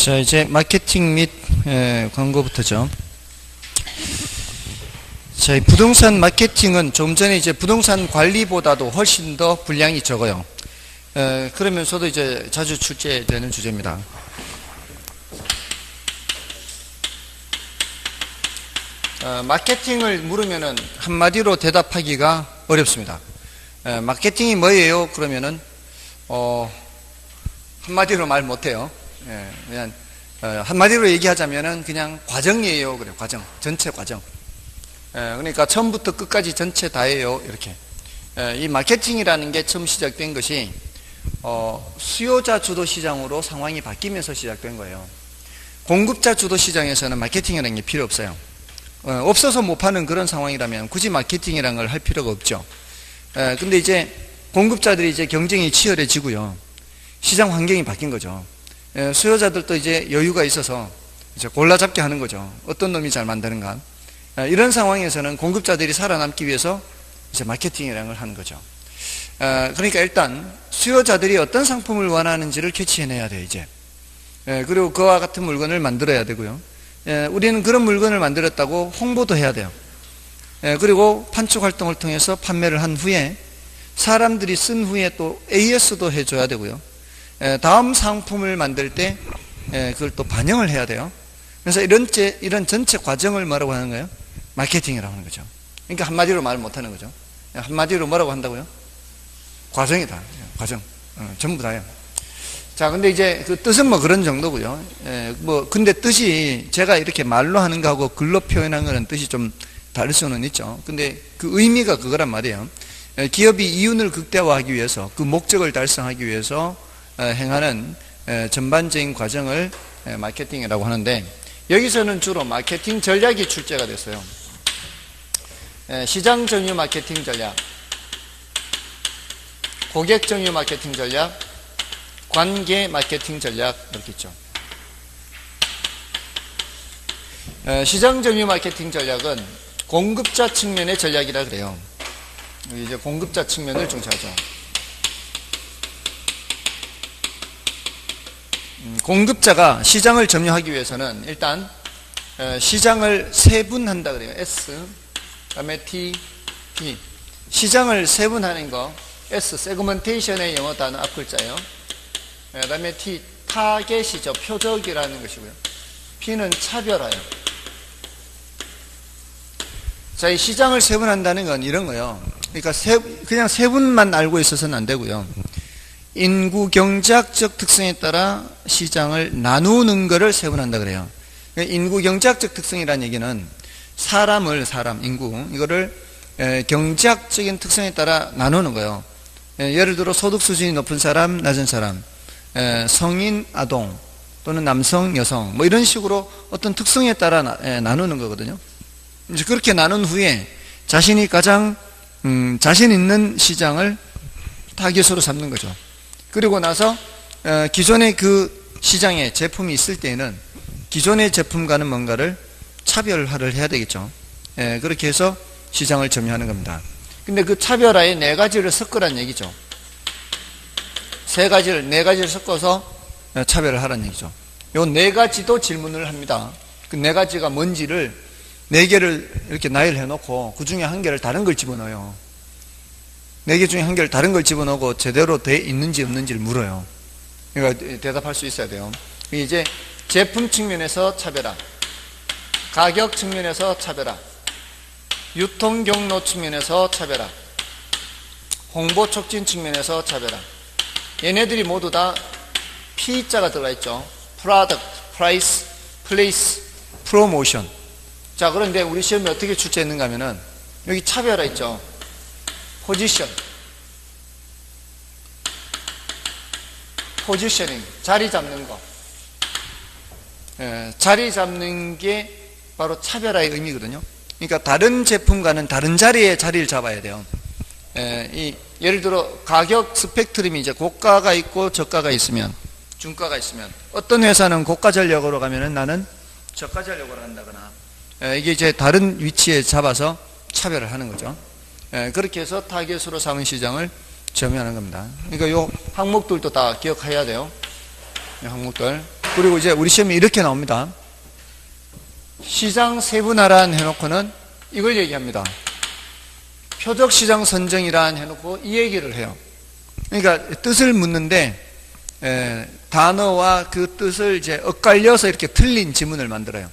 자, 이제 마케팅 및 광고부터죠. 자, 부동산 마케팅은 좀 전에 이제 부동산 관리보다도 훨씬 더 분량이 적어요. 그러면서도 이제 자주 출제되는 주제입니다. 마케팅을 물으면은 한마디로 대답하기가 어렵습니다. 마케팅이 뭐예요? 그러면은 한마디로 말 못해요. 그냥 한마디로 얘기하자면은 그냥 과정이에요. 그래요. 과정, 전체 과정. 그러니까 처음부터 끝까지 전체 다예요. 이렇게. 이 마케팅이라는 게 처음 시작된 것이 수요자 주도 시장으로 상황이 바뀌면서 시작된 거예요. 공급자 주도 시장에서는 마케팅이라는 게 필요 없어요. 없어서 못 파는 그런 상황이라면 굳이 마케팅이라는 걸 할 필요가 없죠. 근데 이제 공급자들이 이제 경쟁이 치열해지고요. 시장 환경이 바뀐 거죠. 수요자들도 이제 여유가 있어서 이제 골라잡기 하는 거죠. 어떤 놈이 잘 만드는가. 이런 상황에서는 공급자들이 살아남기 위해서 이제 마케팅이라는 걸 하는 거죠. 그러니까 일단 수요자들이 어떤 상품을 원하는지를 캐치해내야 돼요, 이제. 그리고 그와 같은 물건을 만들어야 되고요. 우리는 그런 물건을 만들었다고 홍보도 해야 돼요. 그리고 판촉 활동을 통해서 판매를 한 후에 사람들이 쓴 후에 또 AS도 해줘야 되고요. 다음 상품을 만들 때 그걸 또 반영을 해야 돼요. 그래서 이런 전체 과정을 뭐라고 하는 거예요? 마케팅이라고 하는 거죠. 그러니까 한마디로 말 못하는 거죠. 한마디로 뭐라고 한다고요? 과정이다. 과정. 전부 다예요. 자, 근데 이제 그 뜻은 뭐 그런 정도고요. 근데 뜻이 제가 이렇게 말로 하는 거하고 글로 표현한 거는 뜻이 좀 다를 수는 있죠. 근데 그 의미가 그거란 말이에요. 기업이 이윤을 극대화하기 위해서, 그 목적을 달성하기 위해서 행하는 전반적인 과정을 마케팅이라고 하는데, 여기서는 주로 마케팅 전략이 출제가 됐어요. 시장 점유 마케팅 전략, 고객 점유 마케팅 전략, 관계 마케팅 전략, 이렇게 있죠. 시장 점유 마케팅 전략은 공급자 측면의 전략이라 그래요. 이제 공급자 측면을 중시하죠. 공급자가 시장을 점유하기 위해서는 일단 시장을 세분한다 그래요. S, 그다음에 T, P. 시장을 세분하는 거 S, 세그먼테이션의 영어 단어 앞글자예요. 그다음에 T, 타겟이죠. 표적이라는 것이고요. P는 차별화예요. 자, 이 시장을 세분한다는 건 이런 거예요. 그러니까 그냥 세분만 알고 있어서는 안 되고요. 인구 경제학적 특성에 따라 시장을 나누는 것을 세분한다 그래요. 인구 경제학적 특성이라는 얘기는 사람, 인구, 이거를 경제학적인 특성에 따라 나누는 거예요. 예를 들어 소득 수준이 높은 사람, 낮은 사람, 성인, 아동, 또는 남성, 여성, 뭐 이런 식으로 어떤 특성에 따라 나누는 거거든요. 이제 그렇게 나눈 후에 자신이 가장 자신 있는 시장을 타깃으로 삼는 거죠. 그리고 나서 기존의 그 시장에 제품이 있을 때에는 기존의 제품과는 뭔가를 차별화를 해야 되겠죠. 그렇게 해서 시장을 점유하는 겁니다. 근데 그 차별화에 네 가지를 섞으란 얘기죠. 네 가지를 섞어서 차별을 하라는 얘기죠. 요 네 가지도 질문을 합니다. 그 네 가지가 뭔지를 네 개를 이렇게 나열해 놓고 그 중에 한 개를 다른 걸 집어넣어요. 네 개 중에 한 개를 다른 걸 집어넣고 제대로 돼 있는지 없는지를 물어요. 그러니까 대답할 수 있어야 돼요. 이제 제품 측면에서 차별화, 가격 측면에서 차별화, 유통 경로 측면에서 차별화, 홍보 촉진 측면에서 차별화. 얘네들이 모두 다 P자가 들어가 있죠. Product, Price, Place, Promotion. 자, 그런데 우리 시험에 어떻게 출제했는가 하면은 여기 차별화 있죠. 포지션, 포지셔닝, 자리 잡는 거. 자리 잡는 게 바로 차별화의 의미거든요. 그러니까 다른 제품과는 다른 자리에 자리를 잡아야 돼요. 예를 들어 가격 스펙트럼이 이제 고가가 있고 저가가 있으면, 중가가 있으면, 어떤 회사는 고가 전략으로 가면은 나는 저가 전략으로 간다거나, 이게 이제 다른 위치에 잡아서 차별을 하는 거죠. 그렇게 해서 타겟으로 삼은 시장을 점유하는 겁니다. 그러니까 요 항목들도 다 기억해야 돼요. 이 항목들. 그리고 이제 우리 시험에 이렇게 나옵니다. 시장 세분화란 해놓고는 이걸 얘기합니다. 표적 시장 선정이란 해놓고 이 얘기를 해요. 그러니까 뜻을 묻는데 단어와 그 뜻을 이제 엇갈려서 이렇게 틀린 지문을 만들어요.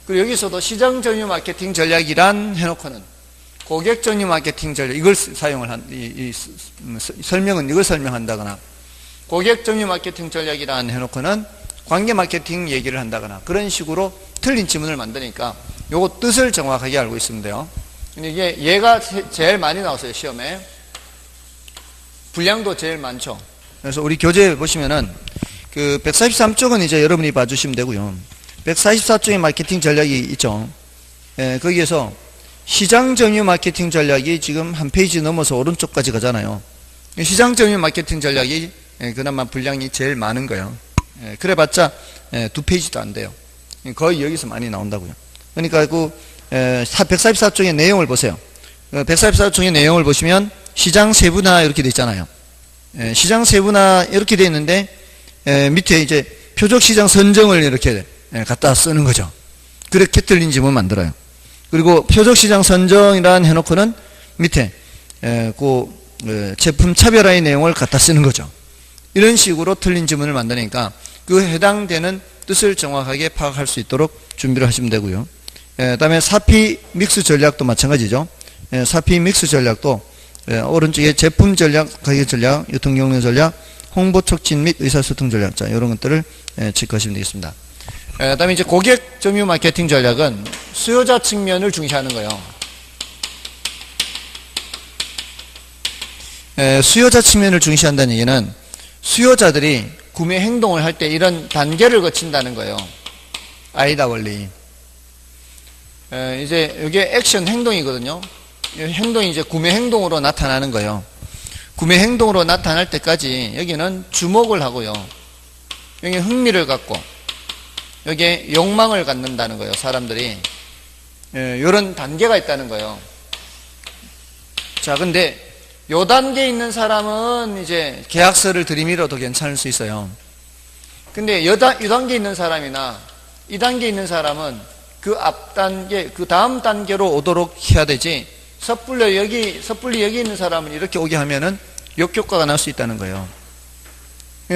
그리고 여기서도 시장 점유 마케팅 전략이란 해놓고는 고객 점유 마케팅 전략, 이걸 사용을 설명은 이걸 설명한다거나, 고객 점유 마케팅 전략이란 해놓고는 관계 마케팅 얘기를 한다거나, 그런 식으로 틀린 지문을 만드니까 요거 뜻을 정확하게 알고 있으면 돼요. 근데 이게 얘가 제일 많이 나왔어요, 시험에. 분량도 제일 많죠. 그래서 우리 교재 보시면은 그 143쪽은 이제 여러분이 봐주시면 되고요. 144쪽에 마케팅 전략이 있죠. 거기에서 시장 점유 마케팅 전략이 지금 한 페이지 넘어서 오른쪽까지 가잖아요. 시장 점유 마케팅 전략이 그나마 분량이 제일 많은 거예요. 그래봤자 2페이지도 안 돼요. 거의 여기서 많이 나온다고요. 그러니까 그 144쪽의 내용을 보세요. 144쪽의 내용을 보시면 시장 세분화 이렇게 돼 있잖아요. 시장 세분화 이렇게 돼 있는데 밑에 이제 표적 시장 선정을 이렇게 갖다 쓰는 거죠. 그렇게 틀린 지문 만들어요. 그리고 표적 시장 선정이란 해놓고는 밑에 그 제품 차별화의 내용을 갖다 쓰는 거죠. 이런 식으로 틀린 지문을 만드니까 그 해당되는 뜻을 정확하게 파악할 수 있도록 준비를 하시면 되고요. 그다음에 사피 믹스 전략도 마찬가지죠. 사피 믹스 전략도 오른쪽에 제품 전략, 가격 전략, 유통 경로 전략, 홍보 촉진 및 의사소통 전략, 자 이런 것들을 체크하시면 되겠습니다. 그다음에 이제 고객 점유 마케팅 전략은 수요자 측면을 중시하는 거예요. 수요자 측면을 중시한다는 얘기는 수요자들이 구매 행동을 할 때 이런 단계를 거친다는 거예요. 아이다 원리. 이제 이게 액션 행동이거든요. 행동이 이제 구매 행동으로 나타나는 거예요. 구매 행동으로 나타날 때까지 여기는 주목을 하고요. 여기 흥미를 갖고 여기에 욕망을 갖는다는 거예요. 사람들이. 이런 단계가 있다는 거예요. 자, 근데 요 단계에 있는 사람은 이제 계약서를 들이밀어도 괜찮을 수 있어요. 근데 이 단계에 있는 사람이나 이 단계에 있는 사람은 그 앞 단계, 그 다음 단계로 오도록 해야 되지, 섣불리 여기 있는 사람은 이렇게 오게 하면은 역효과가 날 수 있다는 거예요.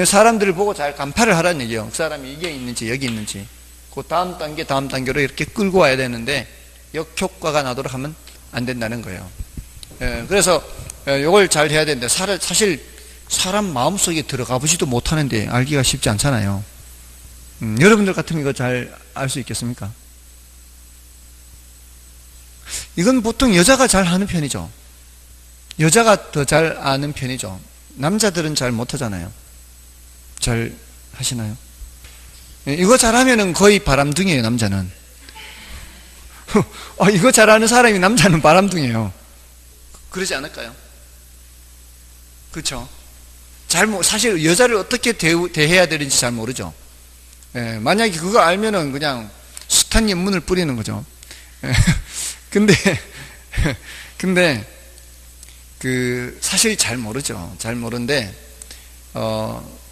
사람들을 보고 잘 간파를 하라는 얘기예요. 그 사람이 이게 있는지 여기 있는지. 그 다음 단계로 이렇게 끌고 와야 되는데 역효과가 나도록 하면 안 된다는 거예요. 그래서 이걸 잘 해야 되는데 사실 사람 마음속에 들어가 보지도 못하는데 알기가 쉽지 않잖아요. 여러분들 같으면 이거 잘 알 수 있겠습니까? 이건 보통 여자가 잘 하는 편이죠. 여자가 더 잘 아는 편이죠. 남자들은 잘 못하잖아요. 잘 하시나요? 이거 잘하면은 거의 바람둥이에요, 남자는. 이거 잘하는 사람이 남자는 바람둥이에요. 그러지 않을까요? 그렇죠? 사실 여자를 어떻게 대해야 되는지 잘 모르죠. 만약에 그거 알면은 그냥 숱한 연문을 뿌리는 거죠. 근데 사실 잘 모르죠. 잘 모르는데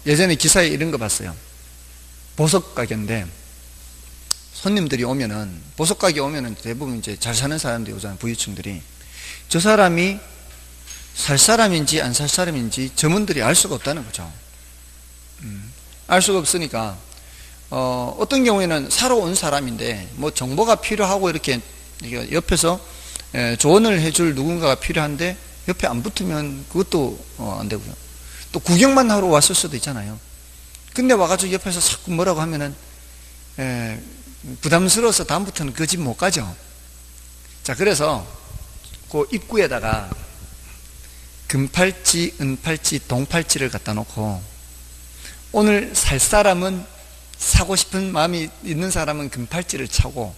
예전에 기사에 이런 거 봤어요. 보석 가게인데 손님들이 오면은, 보석 가게 오면은 대부분 이제 잘 사는 사람들이 오잖아요. 부유층들이. 저 사람이 살 사람인지 안 살 사람인지 점원들이 알 수가 없다는 거죠. 알 수가 없으니까 어떤 경우에는 사러 온 사람인데 뭐 정보가 필요하고 이렇게 옆에서 조언을 해줄 누군가가 필요한데 옆에 안 붙으면 그것도 안 되고요. 또 구경만 하러 왔을 수도 있잖아요. 근데 와가지고 옆에서 자꾸 뭐라고 하면은 부담스러워서 다음부터는 그 집 못 가죠. 자, 그래서 그 입구에다가 금팔찌, 은팔찌, 동팔찌를 갖다 놓고 오늘 살 사람은, 사고 싶은 마음이 있는 사람은 금팔찌를 차고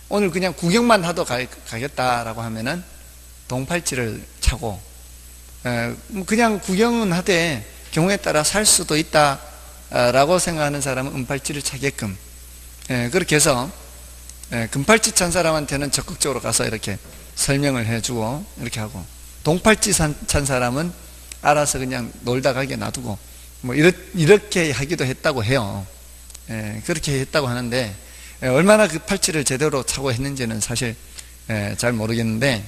오늘 그냥 구경만 하러 가겠다라고 하면은 동팔찌를 차고, 그냥 구경은 하되 경우에 따라 살 수도 있다라고 생각하는 사람은 은팔찌를 차게끔, 그렇게 해서 금팔찌 찬 사람한테는 적극적으로 가서 이렇게 설명을 해주고 이렇게 하고, 동팔찌 찬 사람은 알아서 그냥 놀다 가게 놔두고 뭐 이렇게 하기도 했다고 해요. 그렇게 했다고 하는데 얼마나 그 팔찌를 제대로 차고 했는지는 사실 잘 모르겠는데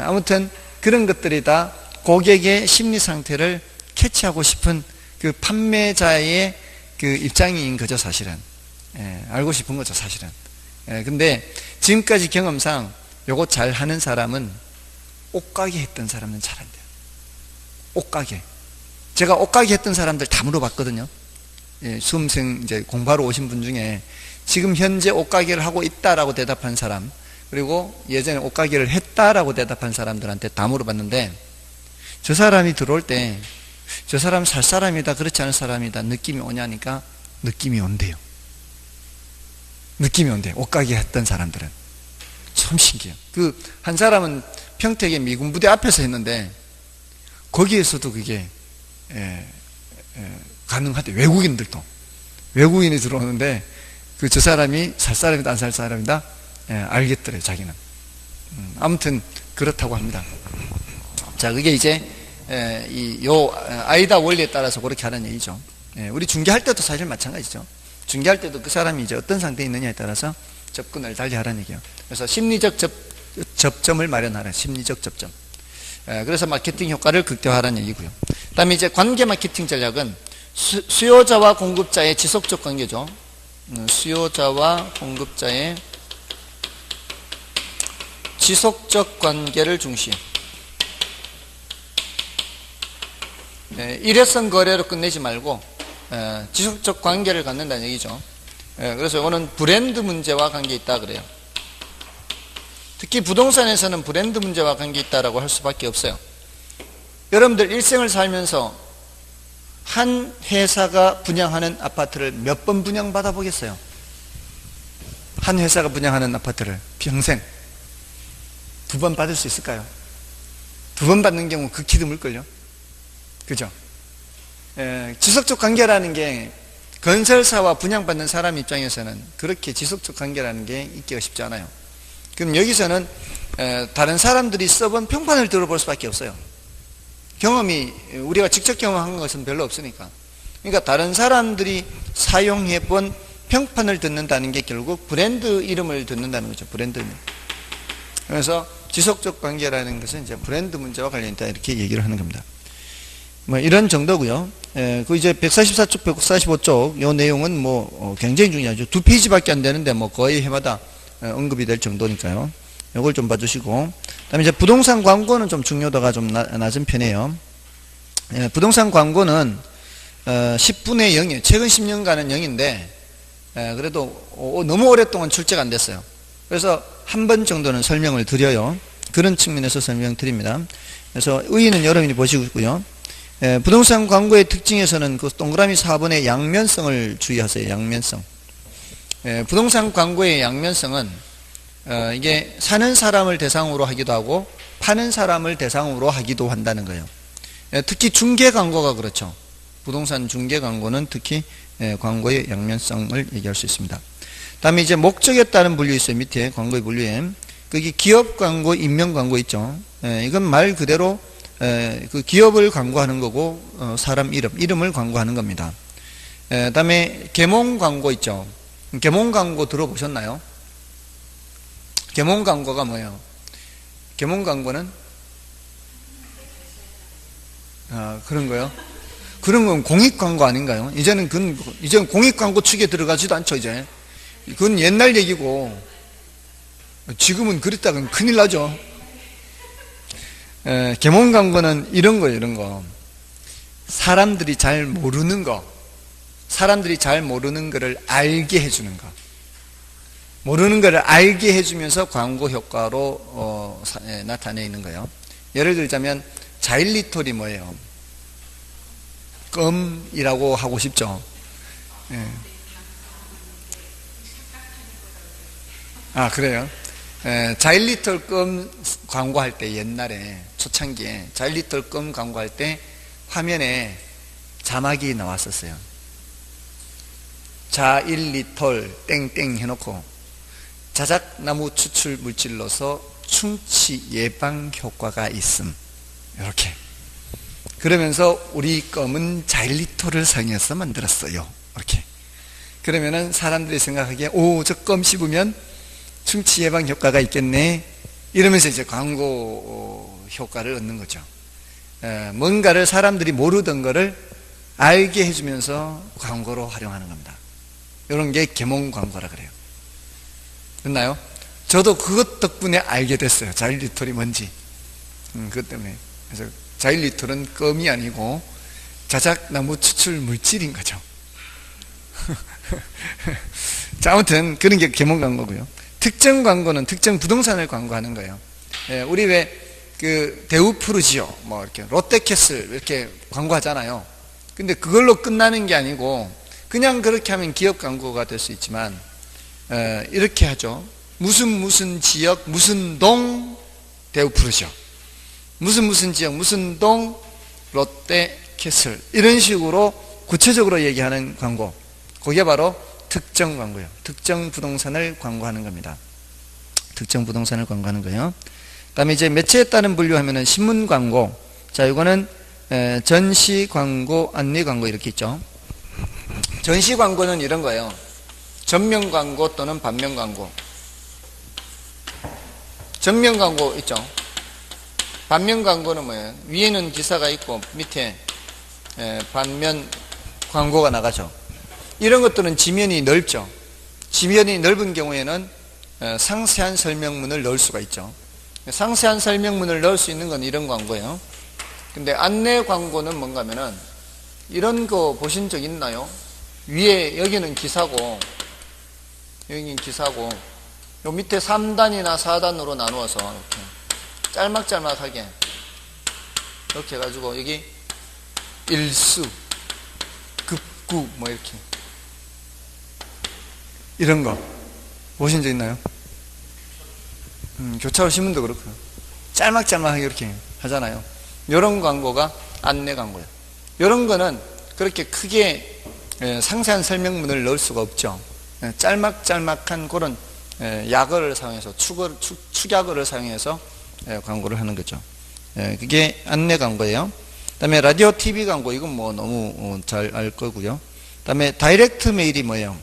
아무튼 그런 것들이 다 고객의 심리 상태를 캐치하고 싶은 그 판매자의 그 입장인 거죠, 사실은. 알고 싶은 거죠, 사실은. 근데 지금까지 경험상 요거 잘 하는 사람은 옷가게 했던 사람은 잘 안 돼요. 옷가게. 제가 옷가게 했던 사람들 다 물어봤거든요. 수험생 이제 공부하러 오신 분 중에 지금 현재 옷가게를 하고 있다라고 대답한 사람, 그리고 예전에 옷가게를 했다라고 대답한 사람들한테 다 물어봤는데, 저 사람이 들어올 때 저 사람 살 사람이다 그렇지 않은 사람이다 느낌이 오냐니까 느낌이 온대요. 느낌이 온대요. 옷가게 했던 사람들은. 참 신기해요. 그 한 사람은 평택의 미군 부대 앞에서 했는데 거기에서도 그게 가능하대. 외국인들도. 외국인이 들어오는데 저 사람이 살 사람이다 안 살 사람이다 알겠더래요, 자기는. 아무튼 그렇다고 합니다. 자, 그게 이제 요 아이다 원리에 따라서 그렇게 하는 얘기죠. 우리 중개할 때도 사실 마찬가지죠. 중개할 때도 그 사람이 이제 어떤 상태에 있느냐에 따라서 접근을 달리 하라는 얘기예요. 그래서 심리적 접점을 마련하라. 심리적 접점. 그래서 마케팅 효과를 극대화하라는 얘기고요. 그 다음에 이제 관계 마케팅 전략은 수요자와 공급자의 지속적 관계죠. 수요자와 공급자의 지속적 관계를 중시. 일회성 거래로 끝내지 말고 지속적 관계를 갖는다는 얘기죠. 그래서 이거는 브랜드 문제와 관계 있다 그래요. 특히 부동산에서는 브랜드 문제와 관계 있다라고 할 수밖에 없어요. 여러분들 일생을 살면서 한 회사가 분양하는 아파트를 몇 번 분양받아 보겠어요? 한 회사가 분양하는 아파트를 평생 2번 받을 수 있을까요? 2번 받는 경우 극히 드물걸요? 그죠? 지속적 관계라는 게 건설사와 분양받는 사람 입장에서는 그렇게 지속적 관계라는 게 있기가 쉽지 않아요. 그럼 여기서는 다른 사람들이 써본 평판을 들어볼 수밖에 없어요. 경험이 우리가 직접 경험한 것은 별로 없으니까. 그러니까 다른 사람들이 사용해본 평판을 듣는다는 게 결국 브랜드 이름을 듣는다는 거죠. 브랜드 이름. 그래서 지속적 관계라는 것은 이제 브랜드 문제와 관련있다 이렇게 얘기를 하는 겁니다. 뭐 이런 정도고요. 그 이제 144쪽, 145쪽 요 내용은 뭐 굉장히 중요하죠. 2페이지밖에 안 되는데 뭐 거의 해마다 언급이 될 정도니까요. 요걸 좀 봐주시고, 그다음에 이제 부동산 광고는 좀 중요도가 좀 낮은 편이에요. 부동산 광고는 10분의 0이에요. 최근 10년간은 0인데 그래도 너무 오랫동안 출제가 안 됐어요. 그래서 한 번 정도는 설명을 드려요. 그런 측면에서 설명드립니다. 그래서 의의는 여러분이 보시고 있고요. 부동산 광고의 특징에서는 그 동그라미 4번의 양면성을 주의하세요. 양면성. 부동산 광고의 양면성은 이게 사는 사람을 대상으로 하기도 하고 파는 사람을 대상으로 하기도 한다는 거예요. 특히 중개 광고가 그렇죠. 부동산 중개 광고는 특히 광고의 양면성을 얘기할 수 있습니다. 다음에 이제 목적에 따른 분류 있어요. 밑에 광고의 분류에. 거기 기업 광고, 인명 광고 있죠. 이건 말 그대로 그 기업을 광고하는 거고 사람 이름을 광고하는 겁니다. 다음에 계몽 광고 있죠. 계몽 광고 들어보셨나요? 계몽 광고가 뭐예요? 계몽 광고는 그런 거요? 그런 건 공익 광고 아닌가요? 이제는 공익 광고 축에 들어가지도 않죠. 이제 그건 옛날 얘기고 지금은 그랬다간 큰일 나죠. 계몽 광고는 이런 거예요. 이런 거 사람들이 잘 모르는 거, 사람들이 잘 모르는 거를 알게 해주는 거, 모르는 거를 알게 해주면서 광고 효과로 나타내 있는 거예요. 예를 들자면 자일리톨이 뭐예요? 껌이라고 하고 싶죠. 그래요? 자일리톨 껌 광고할 때 옛날에 초창기에 자일리톨 껌 광고할 때 화면에 자막이 나왔었어요. 자일리톨 땡땡 해놓고 자작나무 추출 물질로서 충치 예방 효과가 있음. 이렇게. 그러면서 우리 껌은 자일리톨을 사용해서 만들었어요. 이렇게. 그러면은 사람들이 생각하기에 저 껌 씹으면 충치 예방 효과가 있겠네, 이러면서 이제 광고 효과를 얻는 거죠. 뭔가를 사람들이 모르던 거를 알게 해주면서 광고로 활용하는 겁니다. 이런 게 계몽 광고라 그래요. 됐나요? 저도 그것 덕분에 알게 됐어요. 자일리톨이 뭔지. 그것 때문에. 그래서 자일리톨은 껌이 아니고 자작나무 추출 물질인 거죠. 자, 아무튼 그런 게 계몽 광고고요. 특정 광고는 특정 부동산을 광고하는 거예요. 우리 왜 그 대우 푸르지오, 뭐 이렇게 롯데캐슬 이렇게 광고하잖아요. 근데 그걸로 끝나는 게 아니고 그냥 그렇게 하면 기업 광고가 될 수 있지만 이렇게 하죠. 무슨 지역 무슨 동 대우 푸르지오, 무슨 지역 무슨 동 롯데캐슬, 이런 식으로 구체적으로 얘기하는 광고, 그게 바로 특정 광고예요. 특정 부동산을 광고하는 겁니다. 특정 부동산을 광고하는 거예요. 그 다음에 이제 매체에 따른 분류하면은 신문 광고. 자, 이거는 전시 광고, 안내 광고 이렇게 있죠. 전시 광고는 이런 거예요. 전면 광고 또는 반면 광고. 전면 광고 있죠. 반면 광고는 뭐예요? 위에는 기사가 있고 밑에 반면 광고가 나가죠. 이런 것들은 지면이 넓죠. 지면이 넓은 경우에는 상세한 설명문을 넣을 수가 있죠. 상세한 설명문을 넣을 수 있는 건 이런 광고예요. 근데 안내 광고는 뭔가 하면은 이런 거 보신 적 있나요? 위에 여기는 기사고 여기는 기사고 요 밑에 3단이나 4단으로 나누어서 이렇게 짤막짤막하게 이렇게 해가지고 여기 일수, 급구 뭐 이렇게 이런 거 보신 적 있나요? 교차로 신문도 그렇고요. 짤막짤막하게 이렇게 하잖아요. 이런 광고가 안내 광고예요. 이런 거는 그렇게 크게 상세한 설명문을 넣을 수가 없죠. 짤막짤막한 그런 약어를 사용해서 축약어를 사용해서 광고를 하는 거죠. 그게 안내 광고예요. 그 다음에 라디오 TV 광고, 이건 뭐 너무 잘 알 거고요. 그 다음에 다이렉트 메일이 뭐예요?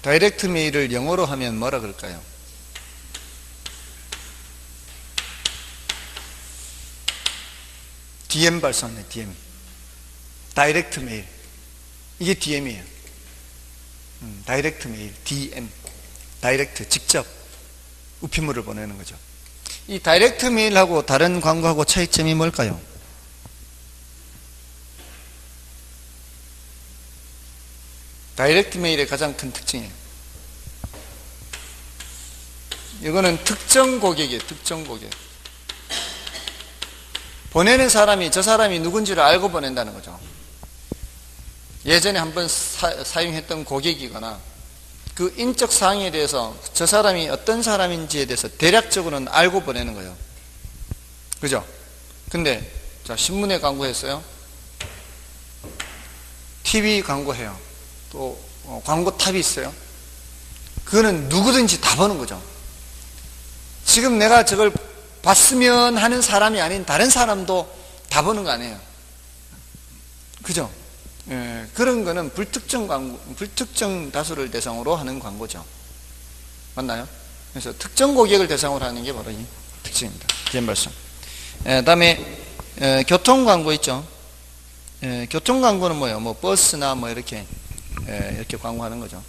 다이렉트 메일을 영어로 하면 뭐라 그럴까요? DM 발송네, DM. 다이렉트 메일. 이게 DM이에요. 다이렉트 메일, DM. 다이렉트, 직접 우편물을 보내는 거죠. 이 다이렉트 메일하고 다른 광고하고 차이점이 뭘까요? 다이렉트 메일의 가장 큰 특징이에요. 이거는 특정 고객이에요. 특정 고객. 보내는 사람이 저 사람이 누군지를 알고 보낸다는 거죠. 예전에 한번 사용했던 고객이거나 그 인적 사항에 대해서 저 사람이 어떤 사람인지에 대해서 대략적으로는 알고 보내는 거예요. 그죠? 근데 자, 신문에 광고했어요. TV 광고해요. 또 광고 탑이 있어요. 그거는 누구든지 다 보는 거죠. 지금 내가 저걸 봤으면 하는 사람이 아닌 다른 사람도 다 보는 거 아니에요. 그죠? 그런 거는 불특정 광고, 불특정 다수를 대상으로 하는 광고죠. 맞나요? 그래서 특정 고객을 대상으로 하는 게 바로 이 특징입니다. DM-발송. 다음에 교통 광고 있죠. 교통 광고는 뭐예요? 뭐 버스나 뭐 이렇게 광고하는 거죠.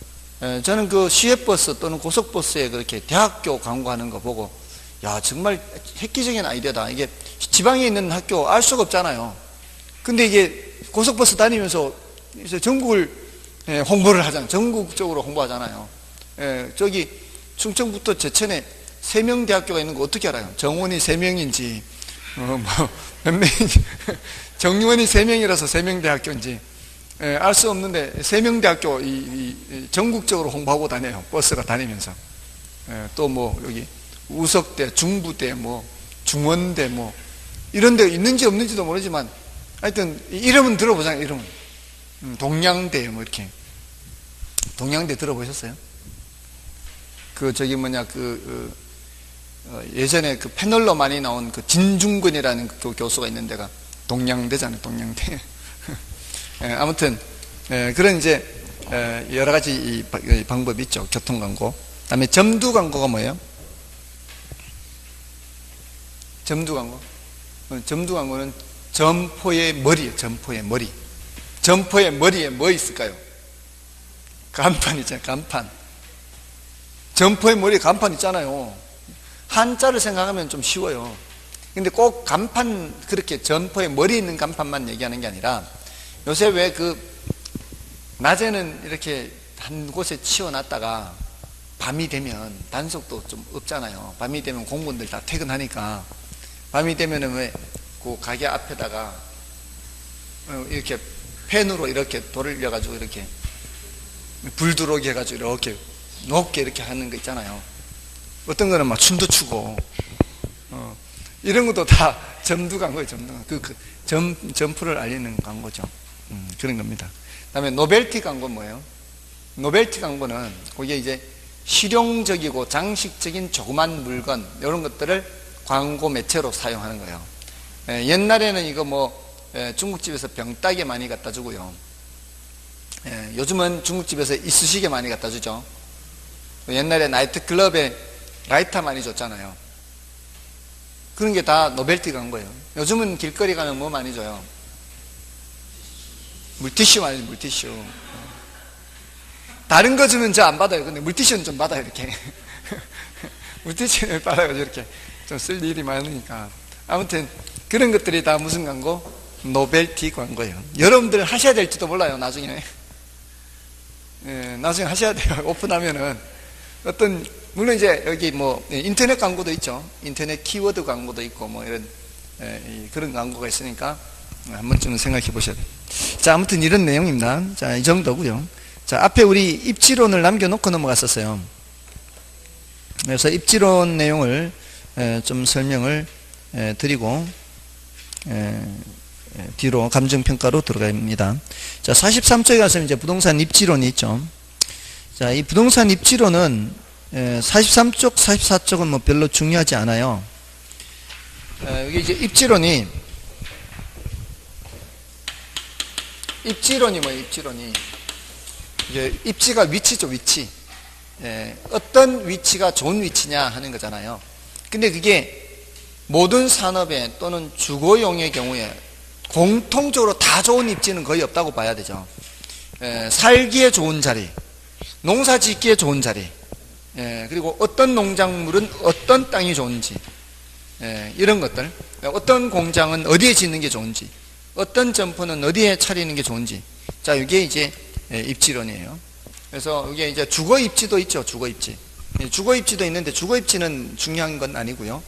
저는 그 시외버스 또는 고속버스에 그렇게 대학교 광고하는 거 보고, 야, 정말 획기적인 아이디어다. 이게 지방에 있는 학교 알 수가 없잖아요. 근데 이게 고속버스 다니면서 전국을 홍보를 하잖아요. 전국적으로 홍보하잖아요. 저기 충청부터 제천에 3명 대학교가 있는 거 어떻게 알아요? 정원이 3명인지 뭐 몇 명인지 정원이 3명이라서 3명 대학교인지 알 수 없는데 3명 대학교 전국적으로 홍보하고 다녀요. 버스가 다니면서. 또 뭐 여기 우석대, 중부대, 뭐 중원대 뭐 이런 데 있는지 없는지도 모르지만 하여튼 이름은 들어보잖아요. 이름은 동양대 뭐 이렇게. 동양대 들어보셨어요? 그 저기 뭐냐 예전에 그 패널로 많이 나온 그 진중근이라는 그 교수가 있는 데가 동양대잖아요. 동양대. 아무튼 그런 이제 여러 가지 이 방법이 있죠. 교통 광고. 그다음에 점두 광고가 뭐예요? 점두 광고. 점두 광고는 점포의 머리예요. 점포의 머리. 점포의 머리에 뭐 있을까요? 간판 있잖아요. 간판. 점포의 머리에 간판 있잖아요. 한자를 생각하면 좀 쉬워요. 근데 꼭 간판, 그렇게 점포에 머리 있는 간판만 얘기하는 게 아니라, 요새 왜 낮에는 이렇게 한 곳에 치워놨다가 밤이 되면 단속도 좀 없잖아요. 밤이 되면 공무원들 다 퇴근하니까 밤이 되면은 왜 그 가게 앞에다가 이렇게 펜으로 이렇게 돌려가지고 이렇게 불 들어오게 해가지고 이렇게 높게 이렇게 하는 거 있잖아요. 어떤 거는 막 춤도 추고 이런 것도 다 점두 광고예요. 점프를 알리는 광고죠. 그런 겁니다. 그다음에 노벨티 광고 뭐예요? 노벨티 광고는 거기에 이제 실용적이고 장식적인 조그만 물건 이런 것들을 광고 매체로 사용하는 거예요. 옛날에는 이거 중국집에서 병따개 많이 갖다 주고요. 요즘은 중국집에서 이쑤시개 많이 갖다 주죠. 옛날에 나이트클럽에 라이터 많이 줬잖아요. 그런 게 다 노벨티 광고예요. 요즘은 길거리 가면 뭐 많이 줘요? 물티슈 많이 줘요. 물티슈. 다른 거 주면 저 안 받아요. 근데 물티슈는 좀 받아요. 이렇게 물티슈를 받아가지고 이렇게 좀 쓸 일이 많으니까. 아무튼 그런 것들이 다 무슨 광고? 노벨티 광고예요. 여러분들 하셔야 될지도 몰라요. 나중에 나중에 하셔야 돼요. 오픈하면은 물론 이제 여기 인터넷 광고도 있죠. 인터넷 키워드 광고도 있고 이런 그런 광고가 있으니까 한 번쯤은 생각해 보셔야 돼요. 자, 아무튼 이런 내용입니다. 자, 이 정도고요. 자, 앞에 우리 입지론을 남겨놓고 넘어갔었어요. 그래서 입지론 내용을 좀 설명을 드리고 뒤로 감정평가로 들어갑니다. 자, 43쪽에 가서 이제 부동산 입지론이 있죠. 자, 이 부동산 입지론은 43쪽, 44쪽은 별로 중요하지 않아요. 여기 이제 입지론이 뭐예요? 입지론이 이게 입지가 위치죠. 위치. 어떤 위치가 좋은 위치냐 하는 거잖아요. 근데 그게 모든 산업에 또는 주거용의 경우에 공통적으로 다 좋은 입지는 거의 없다고 봐야 되죠. 살기에 좋은 자리, 농사 짓기에 좋은 자리, 그리고 어떤 농작물은 어떤 땅이 좋은지, 이런 것들, 어떤 공장은 어디에 짓는 게 좋은지, 어떤 점포는 어디에 차리는 게 좋은지. 자, 이게 이제 입지론이에요. 그래서 이게 이제 주거 입지도 있죠. 주거 입지. 주거 입지도 있는데 주거 입지는 중요한 건 아니고요.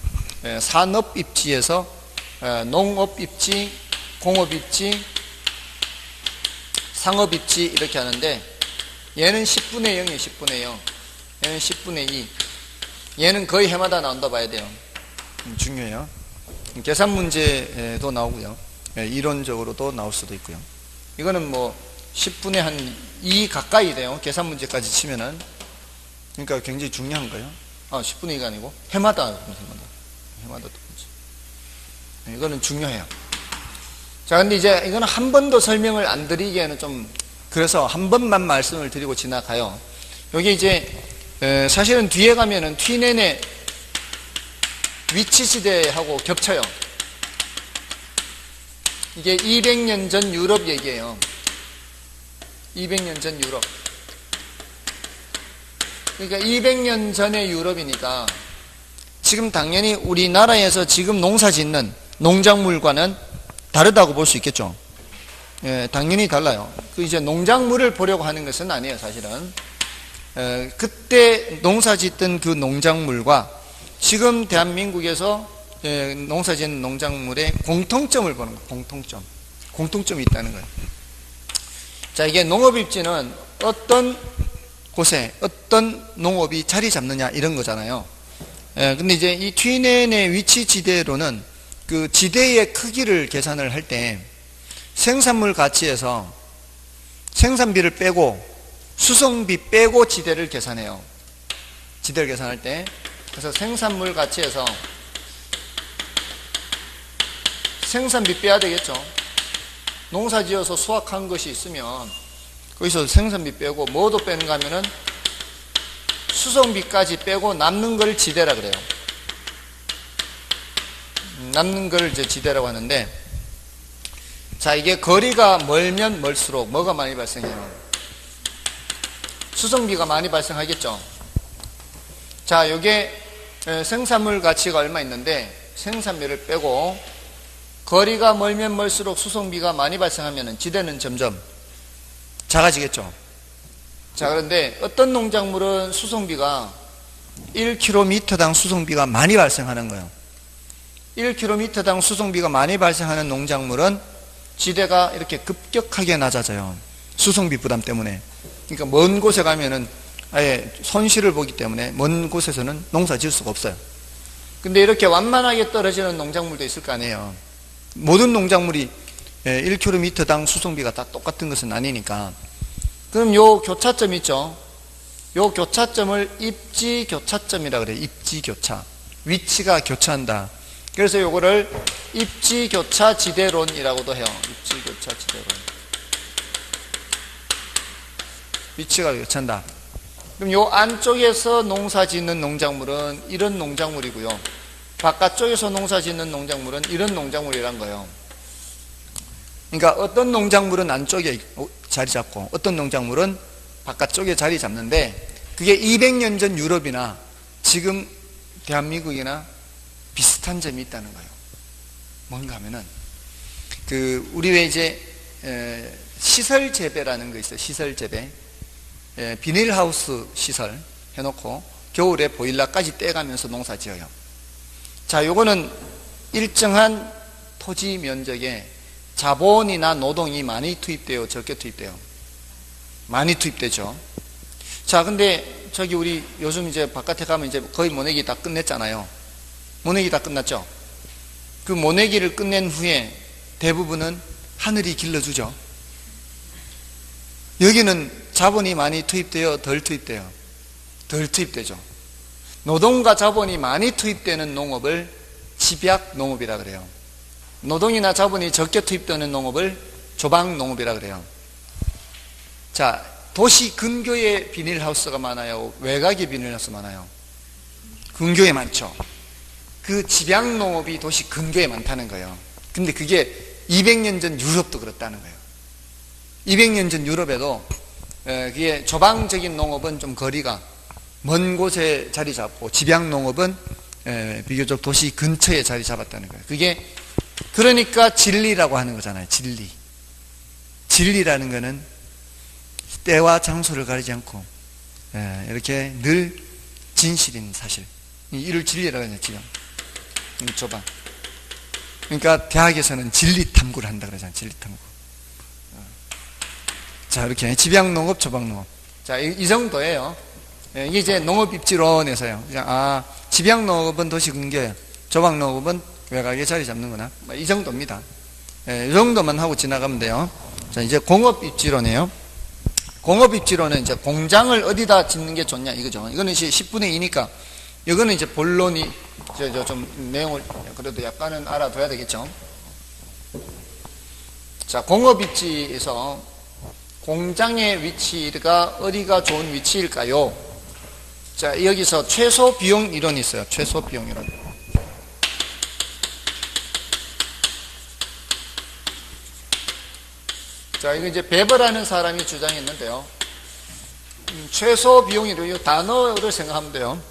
산업 입지에서 농업 입지, 공업 입지, 상업 입지 이렇게 하는데, 얘는 10분의 0이에요. 10분의 0. 얘는 10분의 2. 얘는 거의 해마다 나온다 봐야 돼요. 중요해요. 계산 문제도 나오고요. 이론적으로도 나올 수도 있고요. 이거는 10분의 한 2 가까이 돼요. 계산 문제까지 치면은. 그러니까 굉장히 중요한 거예요. 10분의 2가 아니고 해마다 또 이거는 중요해요. 자, 근데 이제 이거는 한 번도 설명을 안 드리기에는 좀 그래서 한 번만 말씀을 드리고 지나가요. 여기 이제 사실은 뒤에 가면은 튀넨의 위치시대하고 겹쳐요. 이게 200년 전 유럽 얘기예요. 200년 전 유럽. 그러니까 200년 전의 유럽이니까 지금 당연히 우리나라에서 지금 농사 짓는 농작물과는 다르다고 볼 수 있겠죠. 당연히 달라요. 이제 농작물을 보려고 하는 것은 아니에요, 사실은. 그때 농사 짓던 그 농작물과 지금 대한민국에서 농사 짓는 농작물의 공통점을 보는 거예요. 공통점이 있다는 거예요. 자, 이게 농업입지는 어떤 곳에 어떤 농업이 자리 잡느냐 이런 거잖아요. 근데 이제 이 튀넨의 위치 지대로는 그 지대의 크기를 계산을 할 때 생산물 가치에서 생산비를 빼고 수송비 빼고 지대를 계산해요. 지대를 계산할 때. 그래서 생산물 가치에서 생산비 빼야 되겠죠. 농사 지어서 수확한 것이 있으면 거기서 생산비 빼고 뭐도 빼는가 하면은 수송비까지 빼고 남는 걸 지대라 그래요. 남는 걸 이제 지대라고 하는데, 자, 이게 거리가 멀면 멀수록 뭐가 많이 발생해요? 수송비가 많이 발생하겠죠. 자, 이게 생산물 가치가 얼마 있는데 생산비를 빼고 거리가 멀면 멀수록 수송비가 많이 발생하면 지대는 점점 작아지겠죠. 자, 그런데 어떤 농작물은 수송비가 1km당 수송비가 많이 발생하는 거예요. 1km당 수송비가 많이 발생하는 농작물은 지대가 이렇게 급격하게 낮아져요. 수송비 부담 때문에. 그러니까 먼 곳에 가면은 아예 손실을 보기 때문에 먼 곳에서는 농사 지을 수가 없어요. 근데 이렇게 완만하게 떨어지는 농작물도 있을 거 아니에요. 모든 농작물이 1km당 수송비가 다 똑같은 것은 아니니까. 그럼 요 교차점 있죠? 요 교차점을 입지교차점이라 그래요. 입지교차. 위치가 교차한다. 그래서 요거를 입지교차지대론이라고도 해요. 입지교차지대론. 위치가 교차한다. 그럼 요 안쪽에서 농사 짓는 농작물은 이런 농작물이고요. 바깥쪽에서 농사 짓는 농작물은 이런 농작물이란 거예요. 그러니까 어떤 농작물은 안쪽에 자리 잡고 어떤 농작물은 바깥쪽에 자리 잡는데, 그게 200년 전 유럽이나 지금 대한민국이나 비슷한 점이 있다는 거예요. 뭔가 하면은 우리 왜 이제 시설 재배라는 거 있어요. 시설 재배. 비닐하우스 시설 해놓고 겨울에 보일러까지 떼가면서 농사 지어요. 자, 요거는 일정한 토지 면적에 자본이나 노동이 많이 투입돼요, 적게 투입돼요? 많이 투입되죠. 자, 근데 저기 우리 요즘 이제 바깥에 가면 이제 거의 모내기 다 끝냈잖아요. 모내기 다 끝났죠. 그 모내기를 끝낸 후에 대부분은 하늘이 길러주죠. 여기는 자본이 많이 투입돼요, 덜 투입돼요? 덜 투입되죠. 노동과 자본이 많이 투입되는 농업을 집약농업이라 그래요. 노동이나 자본이 적게 투입되는 농업을 조박농업이라 그래요. 자, 도시 근교에 비닐하우스가 많아요, 외곽에 비닐하우스 많아요? 근교에 많죠. 그 집약농업이 도시 근교에 많다는 거예요. 근데 그게 200년 전 유럽도 그렇다는 거예요. 200년 전 유럽에도 그게 조방적인 농업은 좀 거리가 먼 곳에 자리 잡고 집약농업은 비교적 도시 근처에 자리 잡았다는 거예요. 그게 그러니까 진리라고 하는 거잖아요. 진리. 진리라는 거는 때와 장소를 가리지 않고 이렇게 늘 진실인 사실. 이를 진리라고 하죠. 지금 조방. 그러니까 대학에서는 진리 탐구를 한다 그러잖아요. 진리 탐구. 자, 이렇게 집약농업, 조박농업. 자, 이 정도예요. 이게 이제 농업입지론에서요. 집약농업은 도시 근교에, 조박농업은 외곽에 자리 잡는구나. 이 정도입니다. 이 정도만 하고 지나가면 돼요. 자, 이제 공업입지론이에요. 공업입지론은 이제 공장을 어디다 짓는 게 좋냐 이거죠. 이거는 이제 10분의 2니까 이거는 이제 본론이 좀 내용을 그래도 약간은 알아둬야 되겠죠. 자, 공업입지에서 공장의 위치가 어디가 좋은 위치일까요? 자, 여기서 최소 비용 이론이 있어요. 최소 비용 이론. 자, 이거 이제 베버라는 사람이 주장했는데요. 최소 비용 이론, 이 단어를 생각하면 돼요.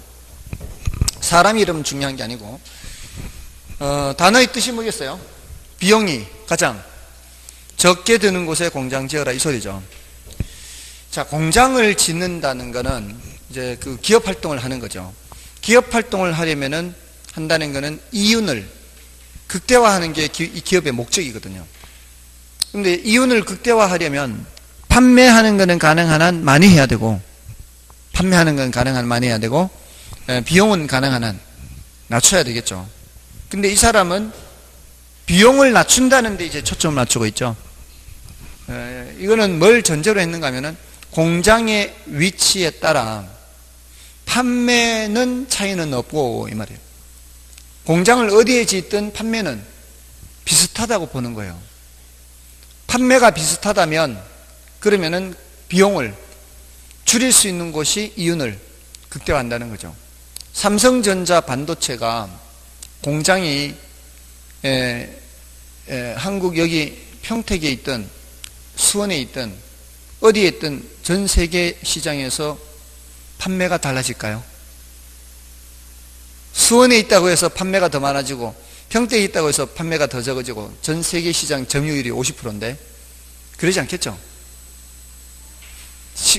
사람 이름 중요한 게 아니고, 단어의 뜻이 뭐겠어요? 비용이 가장 적게 드는 곳에 공장 지어라 이 소리죠. 자, 공장을 짓는다는 거는 이제 그 기업 활동을 하는 거죠. 기업 활동을 하려면은 한다는 거는 이윤을 극대화하는 게 이 기업의 목적이거든요. 근데 이윤을 극대화하려면 판매하는 거는 가능한 한 많이 해야 되고, 판매하는 건 가능한 한 많이 해야 되고, 비용은 가능한 한 낮춰야 되겠죠. 근데 이 사람은 비용을 낮춘다는 데 이제 초점을 맞추고 있죠. 이거는 뭘 전제로 했는가 하면은 공장의 위치에 따라 판매는 차이는 없고 이 말이에요. 공장을 어디에 짓든 판매는 비슷하다고 보는 거예요. 판매가 비슷하다면 그러면은 비용을 줄일 수 있는 곳이 이윤을 극대화한다는 거죠. 삼성전자 반도체가 공장이 한국 여기 평택에 있든 수원에 있든 어디에 있든 전 세계 시장에서 판매가 달라질까요? 수원에 있다고 해서 판매가 더 많아지고 평택에 있다고 해서 판매가 더 적어지고 전 세계 시장 점유율이 50%인데 그러지 않겠죠?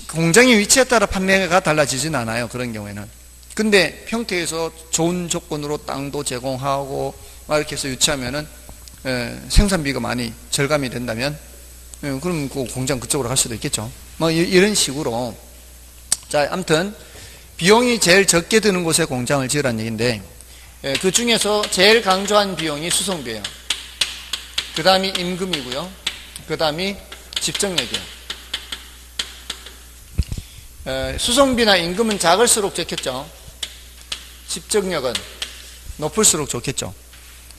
공장의 위치에 따라 판매가 달라지진 않아요. 그런 경우에는. 근데 평택에서 좋은 조건으로 땅도 제공하고 막 이렇게 해서 유치하면은 생산비가 많이 절감이 된다면 그럼 그 공장 그쪽으로 갈 수도 있겠죠. 뭐 이런 식으로. 자, 아무튼 비용이 제일 적게 드는 곳에 공장을 지으라는 얘기인데 그 중에서 제일 강조한 비용이 수송비예요. 그 다음이 임금이고요. 그 다음이 집정력이에요. 수송비나 임금은 작을수록 좋겠죠. 집정력은 높을수록 좋겠죠.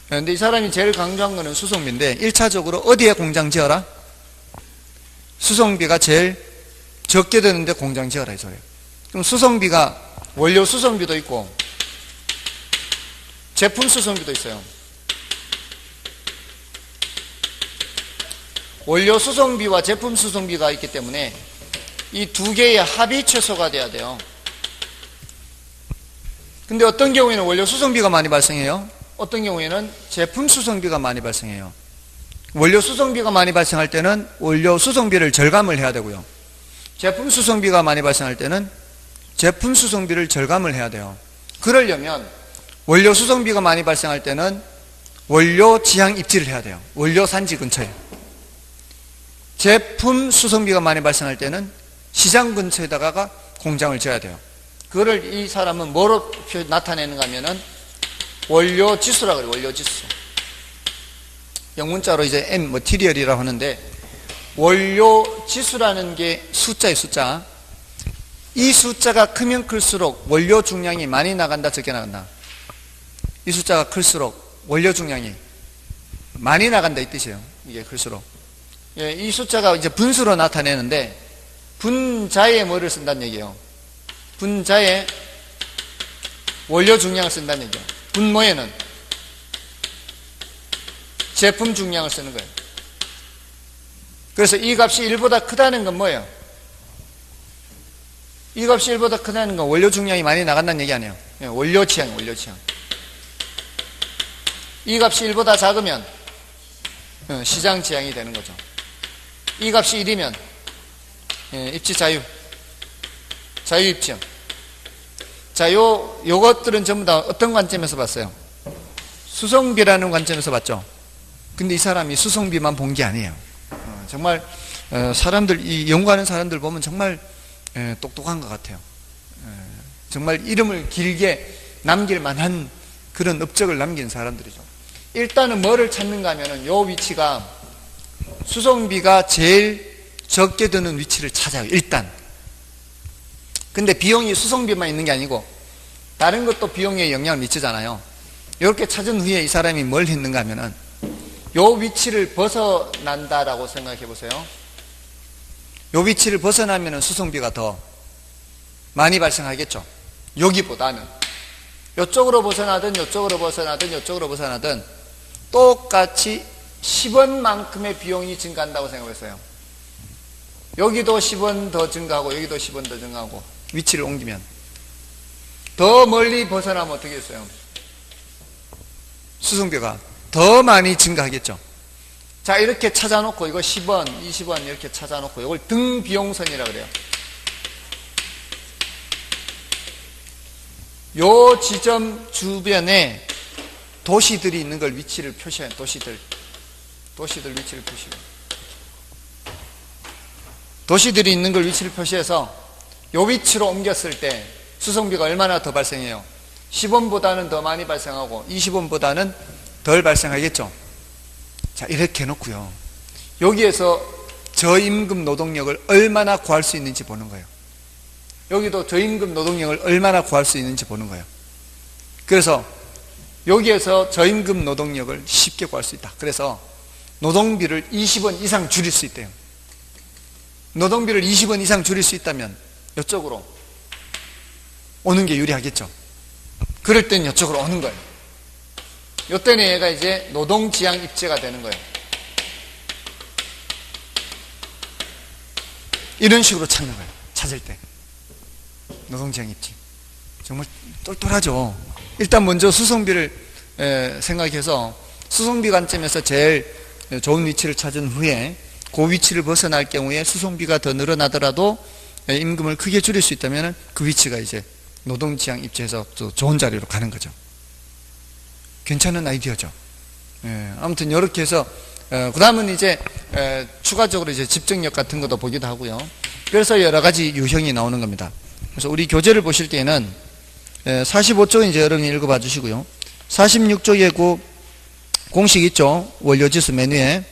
그런데 이 사람이 제일 강조한 거는 수송비인데 1차적으로 어디에 공장 지어라? 수송비가 제일 적게 드는데 공장 지어라 이 소리예요. 그럼 수송비가 원료 수송비도 있고 제품 수송비도 있어요. 원료 수송비와 제품 수송비가 있기 때문에 이 두 개의 합이 최소가 돼야 돼요. 근데 어떤 경우에는 원료 수송비가 많이 발생해요. 어떤 경우에는 제품 수송비가 많이 발생해요. 원료 수송비가 많이 발생할 때는 원료 수송비를 절감을 해야 되고요. 제품 수송비가 많이 발생할 때는 제품 수송비를 절감을 해야 돼요. 그러려면 원료 수송비가 많이 발생할 때는 원료 지향 입지를 해야 돼요. 원료 산지 근처에. 제품 수송비가 많이 발생할 때는 시장 근처에다가 공장을 지어야 돼요. 그거를 이 사람은 뭐로 나타내는가 하면은 원료 지수라 그래요. 원료 지수. 영문자로 이제 M, 머티리얼이라고 하는데 원료 지수라는 게 숫자예요. 숫자. 이 숫자가 크면 클수록 원료 중량이 많이 나간다, 적게 나간다. 이 숫자가 클수록 원료 중량이 많이 나간다 이 뜻이에요. 이게 클수록. 예, 이 숫자가 이제 분수로 나타내는데 분자에 뭐를 쓴다는 얘기예요. 분자에 원료 중량을 쓴다는 얘기예요. 분모에는 제품 중량을 쓰는 거예요. 그래서 이 값이 1보다 크다는 건 뭐예요? 이 값이 1보다 크다는 건 원료 중량이 많이 나간다는 얘기 아니에요. 원료 취향, 원료 취향. 이 값이 1보다 작으면 시장 지향이 되는 거죠. 이 값이 1이면 입지 자유, 자유 입지형. 자, 요것들은 전부 다 어떤 관점에서 봤어요? 수송비라는 관점에서 봤죠. 근데 이 사람이 수송비만 본 게 아니에요. 정말 사람들, 이 연구하는 사람들 보면 정말 똑똑한 것 같아요. 정말 이름을 길게 남길 만한 그런 업적을 남긴 사람들이죠. 일단은 뭐를 찾는가 하면은 요 위치가 수송비가 제일 적게 드는 위치를 찾아요. 일단. 근데 비용이 수송비만 있는 게 아니고 다른 것도 비용에 영향을 미치잖아요. 이렇게 찾은 후에 이 사람이 뭘 했는가 하면은 요 위치를 벗어난다라고 생각해 보세요. 요 위치를 벗어나면은 수송비가 더 많이 발생하겠죠. 여기보다는. 요쪽으로 벗어나든 요쪽으로 벗어나든 요쪽으로 벗어나든 똑같이 10원만큼의 비용이 증가한다고 생각했어요. 여기도 10원 더 증가하고 여기도 10원 더 증가하고 위치를 옮기면 더 멀리 벗어나면 어떻게 했어요? 수송비가 더 많이 증가하겠죠. 자, 이렇게 찾아놓고 이거 10원, 20원 이렇게 찾아놓고 이걸 등비용선이라 그래요. 요 지점 주변에 도시들이 있는 걸 위치를 표시해요. 도시들 위치를 표시해요. 도시들이 있는 걸 위치를 표시해서 요 위치로 옮겼을 때 수송비가 얼마나 더 발생해요? 10원보다는 더 많이 발생하고 20원보다는 덜 발생하겠죠. 자, 이렇게 해놓고요. 여기에서 저임금 노동력을 얼마나 구할 수 있는지 보는 거예요. 여기도 저임금 노동력을 얼마나 구할 수 있는지 보는 거예요. 그래서 여기에서 저임금 노동력을 쉽게 구할 수 있다. 그래서 노동비를 20원 이상 줄일 수 있대요. 노동비를 20원 이상 줄일 수 있다면 이쪽으로 오는 게 유리하겠죠. 그럴 땐 이쪽으로 오는 거예요. 이때는 얘가 이제 노동지향 입지가 되는 거예요. 이런 식으로 찾는 거예요. 찾을 때 노동지향 입지 정말 똘똘하죠. 일단 먼저 수송비를 생각해서 수송비 관점에서 제일 좋은 위치를 찾은 후에 그 위치를 벗어날 경우에 수송비가 더 늘어나더라도 임금을 크게 줄일 수 있다면 그 위치가 이제 노동지향 입지에서 또 좋은 자리로 가는 거죠. 괜찮은 아이디어죠. 아무튼 이렇게 해서 그 다음은 이제 추가적으로 이제 집중력 같은 것도 보기도 하고요. 그래서 여러 가지 유형이 나오는 겁니다. 그래서 우리 교재를 보실 때는 45쪽은 이제 여러분이 읽어봐 주시고요. 46쪽에 그 공식 있죠. 원료지수 메뉴에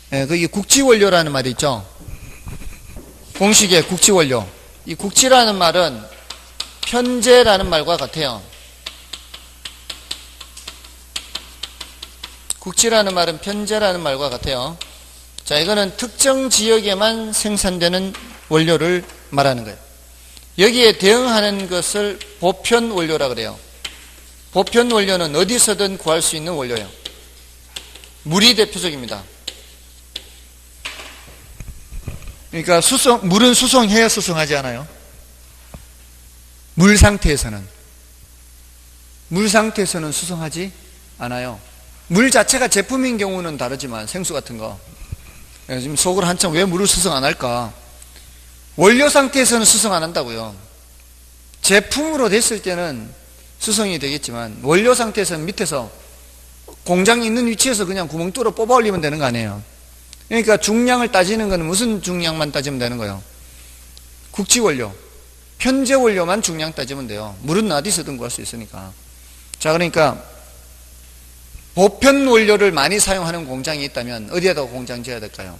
거기 국지원료라는 말이 있죠. 공식에 국지원료. 이 국지라는 말은 편제라는 말과 같아요. 국지라는 말은 편제라는 말과 같아요. 자, 이거는 특정 지역에만 생산되는 원료를 말하는 거예요. 여기에 대응하는 것을 보편 원료라 그래요. 보편 원료는 어디서든 구할 수 있는 원료예요. 물이 대표적입니다. 그러니까 물은 수송해야 수송하지 않아요? 물 상태에서는 수송하지 않아요. 물 자체가 제품인 경우는 다르지만 생수 같은 거 지금 속으로 한참 왜 물을 수송 안 할까? 원료 상태에서는 수송 안 한다고요. 제품으로 됐을 때는 수송이 되겠지만 원료 상태에서는 밑에서 공장이 있는 위치에서 그냥 구멍 뚫어 뽑아 올리면 되는 거 아니에요. 그러니까 중량을 따지는 거는 무슨 중량만 따지면 되는 거예요? 국지원료, 편제원료만 중량 따지면 돼요. 물은 어디서든 구할 수 있으니까. 자, 그러니까 보편 원료를 많이 사용하는 공장이 있다면 어디에다가 공장 지어야 될까요?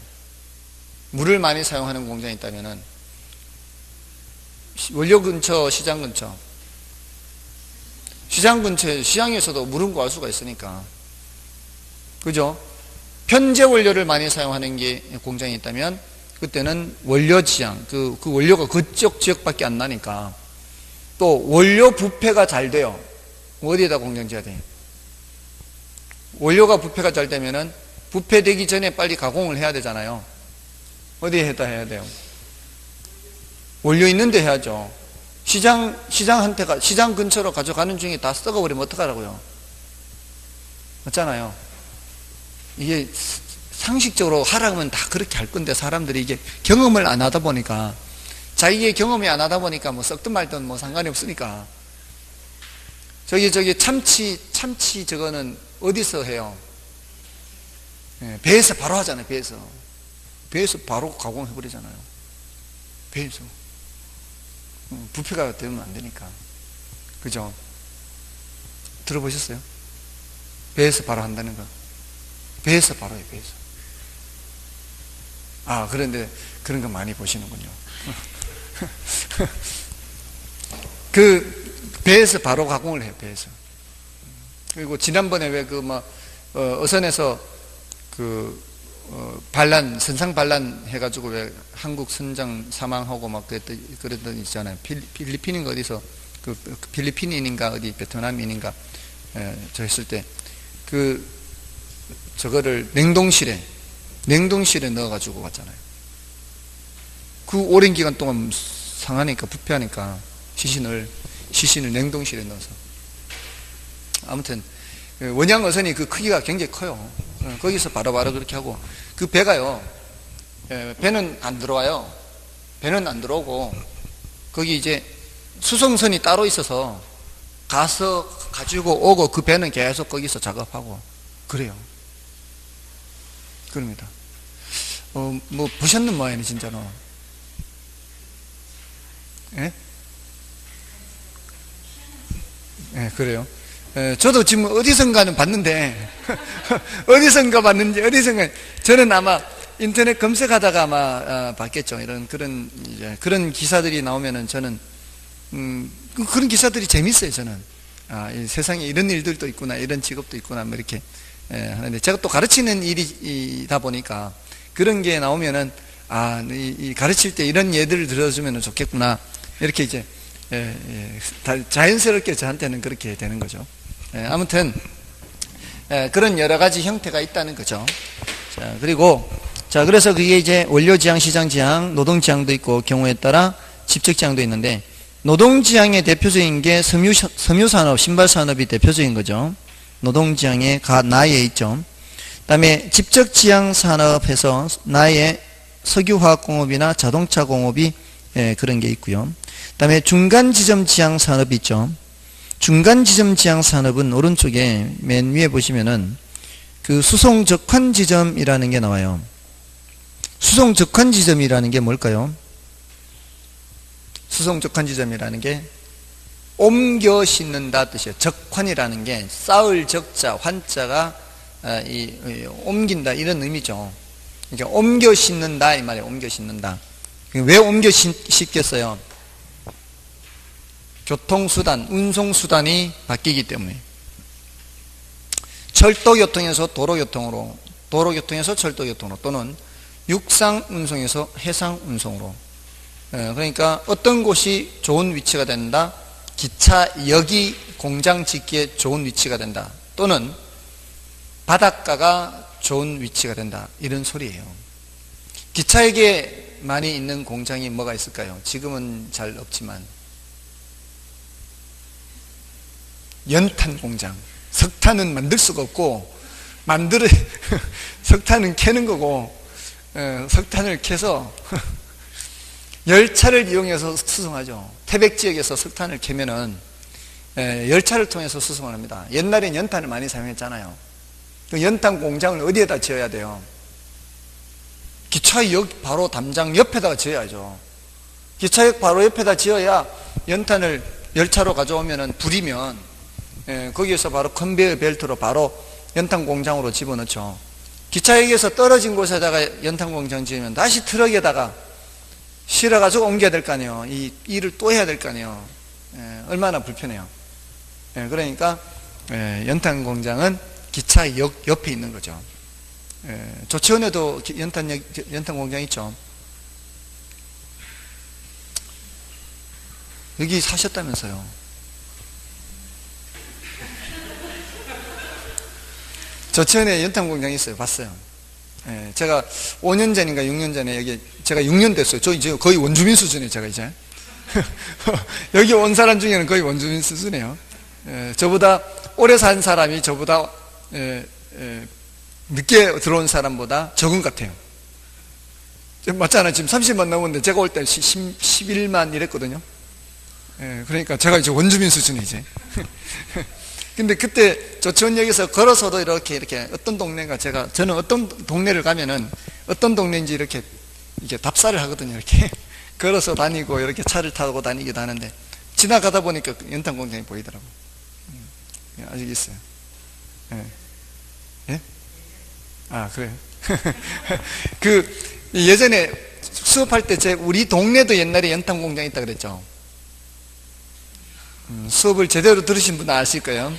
물을 많이 사용하는 공장이 있다면 원료 근처, 시장 근처. 시장 근처에, 시장에서도 물은 구할 수가 있으니까. 그죠? 편제 원료를 많이 사용하는 게 공장이 있다면 그때는 원료 지향, 그 원료가 그쪽 지역밖에 안 나니까. 또 원료 부패가 잘 돼요. 어디에다 공장 지어야 돼요? 원료가 부패가 잘 되면은 부패되기 전에 빨리 가공을 해야 되잖아요. 어디에다 해야 돼요? 원료 있는데 해야죠. 시장 근처로 가져가는 중에 다 썩어버리면 어떡하라고요? 맞잖아요. 이게 상식적으로 하라면 다 그렇게 할 건데 사람들이 이게 경험을 안 하다 보니까 자기의 경험이 안 하다 보니까 뭐 썩든 말든 뭐 상관이 없으니까 저기 참치 저거는 어디서 해요? 배에서 바로 하잖아요. 배에서 바로 가공해버리잖아요. 배에서 부패가 되면 안 되니까. 그죠? 들어보셨어요? 배에서 바로 한다는 거. 배에서 바로 해요. 배에서. 아, 그런데 그런 거 많이 보시는군요. 배에서 바로 가공을 해요. 배에서. 그리고 지난번에 왜 어선에서 선상 반란 해가지고 왜 한국 선장 사망하고 막 그랬던 있잖아요. 필리핀인가 어디서, 필리핀인인가 어디 베트남인인가, 저 했을 때, 저거를 냉동실에 넣어가지고 왔잖아요. 그 오랜 기간 동안 상하니까, 부패하니까, 시신을 냉동실에 넣어서. 아무튼, 원양 어선이 그 크기가 굉장히 커요. 거기서 바로바로 그렇게 하고, 그 배가요, 배는 안 들어와요. 배는 안 들어오고, 거기 이제 수송선이 따로 있어서 가서 가지고 오고 그 배는 계속 거기서 작업하고, 그래요. 그럽니다. 뭐, 보셨는 모양이네, 진짜로. 예? 예, 그래요. 저도 지금 어디선가는 봤는데, 어디선가, 저는 아마 인터넷 검색하다가 아마 봤겠죠. 그런 기사들이 나오면은 저는, 그런 기사들이 재밌어요, 저는. 이 세상에 이런 일들도 있구나, 이런 직업도 있구나, 뭐 이렇게 하는데, 제가 또 가르치는 일이다 보니까 그런 게 나오면은 이 가르칠 때 이런 예들을 들어주면 좋겠구나, 이렇게 이제 자연스럽게 저한테는 그렇게 되는 거죠. 아무튼 그런 여러 가지 형태가 있다는 거죠. 자, 그리고 그래서 그게 이제 원료지향, 시장지향, 노동지향도 있고 경우에 따라 집적지향도 있는데, 노동지향의 대표적인 게 섬유산업, 신발산업이 대표적인 거죠. 노동지향의 나에 있죠. 그 다음에 집적지향 산업에서 나의 석유화학공업이나 자동차공업이 그런 게 있고요. 그 다음에 중간지점지향 산업이 있죠. 중간지점지향 산업은 오른쪽에 맨 위에 보시면은 그 수송적환지점이라는 게 나와요. 수송적환지점이라는 게 뭘까요? 수송적환지점이라는 게 옮겨 싣는다 뜻이에요. 적환이라는 게 쌓을 적자, 환자가 옮긴다, 이런 의미죠. 그러니까 옮겨 싣는다 이 말이에요. 옮겨 싣는다. 왜 옮겨 싣겠어요? 교통수단, 운송수단이 바뀌기 때문에. 철도교통에서 도로교통으로, 도로교통에서 철도교통으로, 또는 육상운송에서 해상운송으로. 그러니까 어떤 곳이 좋은 위치가 된다, 기차역이 공장 짓기에 좋은 위치가 된다, 또는 바닷가가 좋은 위치가 된다, 이런 소리예요. 기차역에 많이 있는 공장이 뭐가 있을까요? 지금은 잘 없지만 연탄 공장. 석탄은 만들 수가 없고, 석탄은 캐는 거고, 석탄을 캐서 열차를 이용해서 수송하죠. 태백 지역에서 석탄을 캐면은 열차를 통해서 수송을 합니다. 옛날엔 연탄을 많이 사용했잖아요. 그 연탄 공장을 어디에다 지어야 돼요? 기차역 바로 담장 옆에다가 지어야죠. 기차역 바로 옆에다 지어야 연탄을 열차로 가져오면은 불이면 거기에서 바로 컨베이어 벨트로 바로 연탄 공장으로 집어넣죠. 기차역에서 떨어진 곳에다가 연탄 공장 지으면 다시 트럭에다가 실어가지고 옮겨야 될 거 아니에요. 이 일을 또 해야 될 거 아니에요. 얼마나 불편해요. 그러니까 연탄 공장은 기차역 옆에 있는 거죠. 조치원에도 연탄 공장 있죠. 여기 사셨다면서요. 조치원에 연탄 공장이 있어요. 봤어요. 제가 5년 전인가 6년 전에 여기, 제가 6년 됐어요. 저 이제 거의 원주민 수준이에요, 제가 이제. 여기 온 사람 중에는 거의 원주민 수준이에요. 저보다 오래 산 사람이 저보다 늦게 들어온 사람보다 적은 것 같아요. 맞잖아요. 지금 30만 넘었는데 제가 올 때 11만 이랬거든요. 그러니까 제가 이제 원주민 수준이 이제. 근데 그때 조치원역에서 걸어서도 이렇게 어떤 동네가, 저는 어떤 동네를 가면은 어떤 동네인지 이렇게 답사를 하거든요. 이렇게 걸어서 다니고 이렇게 차를 타고 다니기도 하는데, 지나가다 보니까 연탄 공장이 보이더라고요. 아직 있어요. 예? 그래요. 예전에 수업할 때 우리 동네도 옛날에 연탄 공장이 있다 그랬죠. 수업을 제대로 들으신 분은 아실 거예요.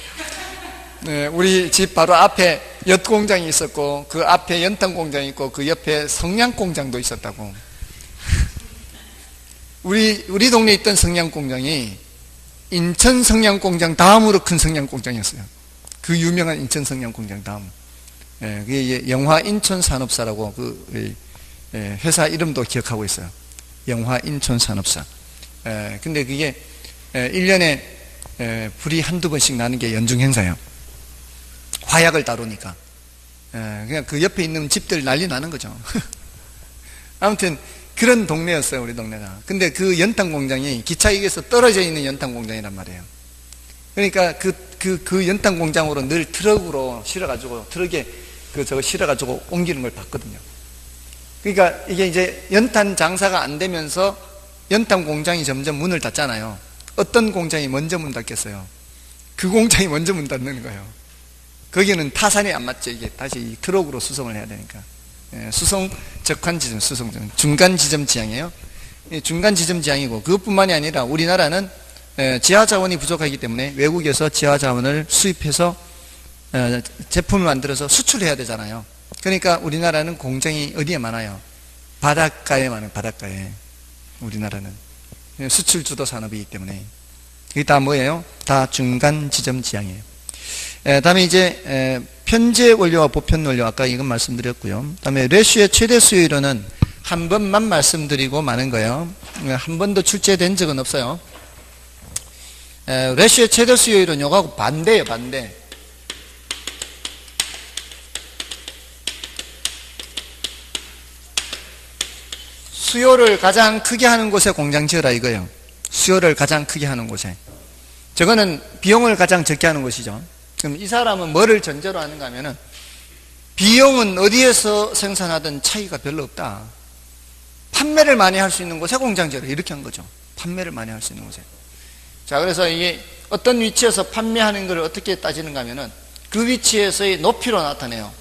우리 집 바로 앞에 엿 공장이 있었고, 그 앞에 연탄 공장이 있고, 그 옆에 성냥 공장도 있었다고. 우리 동네에 있던 성냥 공장이 인천 성냥 공장 다음으로 큰 성냥 공장이었어요. 그 유명한 인천 성냥 공장 다음. 그게 영화 인천 산업사라고 회사 이름도 기억하고 있어요. 영화 인천 산업사. 근데 그게 1년에 불이 한두 번씩 나는 게 연중 행사예요. 화약을 다루니까. 그냥 그 옆에 있는 집들 난리 나는 거죠. 아무튼 그런 동네였어요, 우리 동네가. 근데 그 연탄 공장이 기차역에서 떨어져 있는 연탄 공장이란 말이에요. 그러니까 그 연탄 공장으로 늘 트럭으로 실어가지고, 트럭에 저거 실어가지고 옮기는 걸 봤거든요. 그러니까 이게 이제 연탄 장사가 안 되면서 연탄 공장이 점점 문을 닫잖아요. 어떤 공장이 먼저 문 닫겠어요? 그 공장이 먼저 문 닫는 거예요. 거기는 타산이 안 맞죠. 이게 다시 트럭으로 수송을 해야 되니까. 수송 적환지점, 수송점, 중간지점 지향이에요. 중간지점 지향이고, 그것뿐만이 아니라 우리나라는 지하자원이 부족하기 때문에 외국에서 지하자원을 수입해서 제품을 만들어서 수출해야 되잖아요. 그러니까 우리나라는 공장이 어디에 많아요? 바닷가에 많아요. 바닷가에. 우리나라는 수출 주도 산업이기 때문에 이게 다 뭐예요? 다 중간 지점 지향이에요. 다음에 이제 편제 원료와 보편 원료, 아까 이건 말씀드렸고요. 다음에 레슈의 최대 수요율은 한 번만 말씀드리고 마는 거예요. 한 번도 출제된 적은 없어요. 레슈의 최대 수요율은 요거하고 반대예요. 반대. 수요를 가장 크게 하는 곳에 공장 지으라 이거예요. 수요를 가장 크게 하는 곳에. 저거는 비용을 가장 적게 하는 곳이죠. 그럼 이 사람은 뭐를 전제로 하는가 하면은 비용은 어디에서 생산하든 차이가 별로 없다. 판매를 많이 할 수 있는 곳에 공장 지으라 이렇게 한 거죠. 판매를 많이 할 수 있는 곳에. 자, 그래서 이게 어떤 위치에서 판매하는 걸 어떻게 따지는가 하면은 그 위치에서의 높이로 나타내요.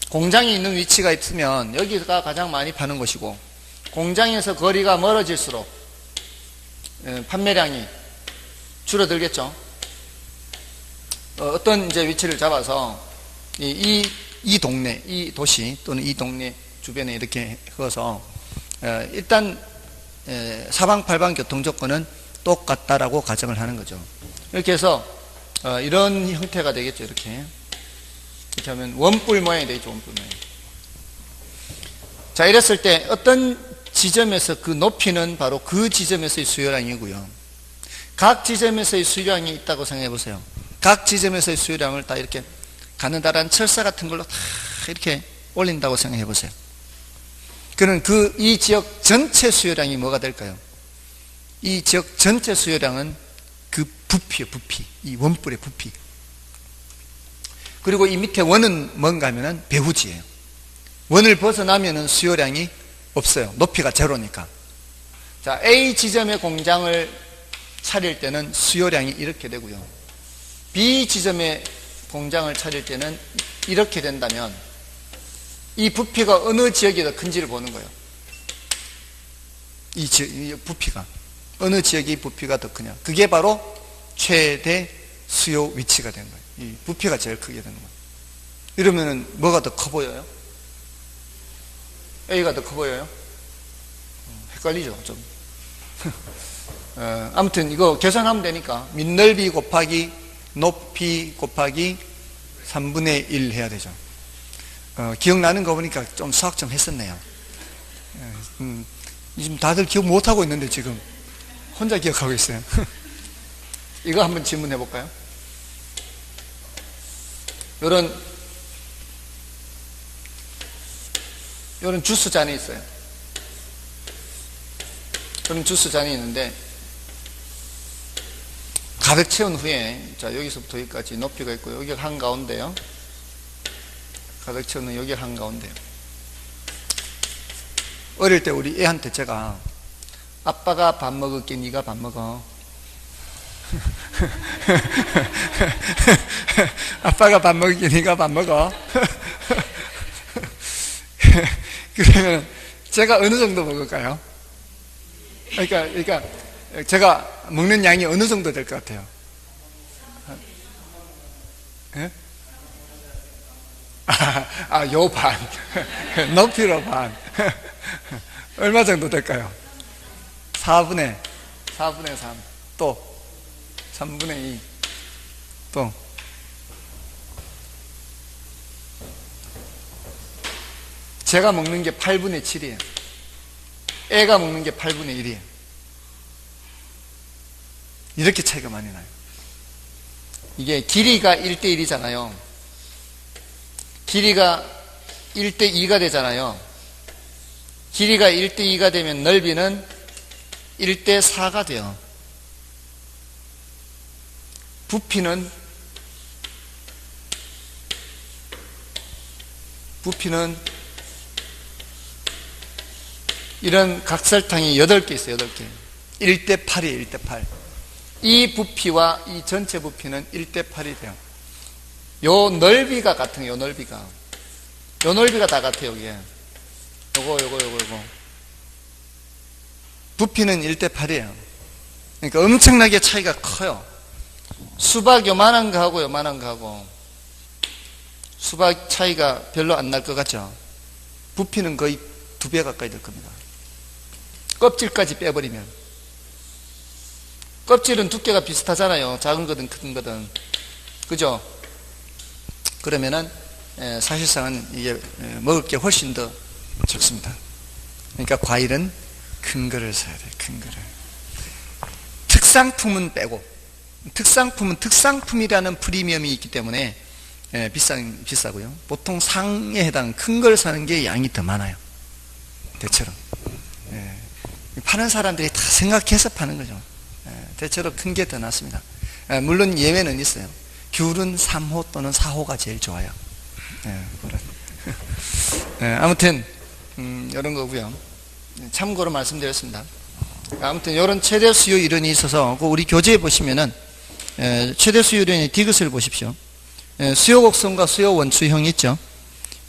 공장이 있는 위치가 있으면 여기가 가장 많이 파는 곳이고 공장에서 거리가 멀어질수록 판매량이 줄어들겠죠. 어떤 이제 위치를 잡아서 이 동네, 이 도시 또는 이 동네 주변에 이렇게 해서 일단 사방팔방 교통 조건은 똑같다라고 가정을 하는 거죠. 이렇게 해서 이런 형태가 되겠죠. 이렇게 하면 원뿔 모양이 되겠죠. 원뿔 모양. 자, 이랬을 때 어떤 지점에서 그 높이는 바로 그 지점에서의 수요량이고요. 각 지점에서의 수요량이 있다고 생각해 보세요. 각 지점에서의 수요량을 다 이렇게 가느다란 철사 같은 걸로 다 이렇게 올린다고 생각해 보세요. 그럼 이 지역 전체 수요량이 뭐가 될까요? 이 지역 전체 수요량은 그 부피예요. 부피. 이 원뿔의 부피. 그리고 이 밑에 원은 뭔가 하면은 배후지예요. 원을 벗어나면은 수요량이 없어요. 높이가 제로니까. 자, A 지점의 공장을 차릴 때는 수요량이 이렇게 되고요. B 지점의 공장을 차릴 때는 이렇게 된다면 이 부피가 어느 지역이 더 큰지를 보는 거예요. 이 부피가. 어느 지역의 부피가 더 크냐. 그게 바로 최대 수요 위치가 되는 거예요. 이 부피가 제일 크게 되는 거예요. 이러면은 뭐가 더 커 보여요? A가 더 커 보여요? 헷갈리죠, 좀. 아무튼 이거 계산하면 되니까 밑넓이 곱하기 높이 곱하기 3분의 1 해야 되죠. 기억나는 거 보니까 좀 수학 좀 했었네요. 지금 다들 기억 못하고 있는데 지금 혼자 기억하고 있어요. 이거 한번 질문해 볼까요? 요런 주스 잔이 있어요. 그런 주스 잔이 있는데 가득 채운 후에, 자, 여기서부터 여기까지 높이가 있고 여기가 한가운데요. 가득 채우는 여기 한가운데요. 어릴 때 우리 애한테 제가 아빠가 밥 먹을게 네가 밥 먹어. 아빠가 밥 먹을게 네가 밥 먹어. 그러면 제가 어느 정도 먹을까요? 그러니까 제가 먹는 양이 어느 정도 될 것 같아요? 예? 요 반. 높이로 반. 얼마 정도 될까요? 4분의 3. 또 3분의 2. 또 제가 먹는 게 8분의 7이에요. 애가 먹는 게 8분의 1이에요. 이렇게 차이가 많이 나요. 이게 길이가 1대 1이잖아요. 길이가 1대 2가 되잖아요. 길이가 1대 2가 되면 넓이는 1대 4가 돼요. 부피는 이런 각설탕이 8개 있어요. 8개. 1대 8이에요. 1대 8. 이 부피와 이 전체 부피는 1대 8이 돼요. 요 넓이가 같은 요 넓이가 다 같아요. 여기에 요거 부피는 1대 8이에요. 그러니까 엄청나게 차이가 커요. 수박 요만한 거 하고 요만한 거 하고 수박 차이가 별로 안 날 것 같죠? 부피는 거의 2배 가까이 될 겁니다. 껍질까지 빼버리면. 껍질은 두께가 비슷하잖아요. 작은 거든 큰 거든. 그죠? 그러면은 사실상은 이게 먹을 게 훨씬 더 적습니다. 그러니까 과일은 큰 거를 사야 돼요. 큰 거를. 특상품은 빼고, 특상품은 특상품이라는 프리미엄이 있기 때문에 비싸고요. 보통 상에 해당 큰 걸 사는 게 양이 더 많아요. 대체로. 파는 사람들이 다 생각해서 파는 거죠. 대체로 큰 게 더 낫습니다. 물론 예외는 있어요. 귤은 3호 또는 4호가 제일 좋아요. 아무튼 이런 거고요. 참고로 말씀드렸습니다. 아무튼 이런 최대 수요 이론이 있어서 우리 교재에 보시면은 최대 수요 이론의 디귿을 보십시오. 수요 곡선과 수요 원추형이 있죠.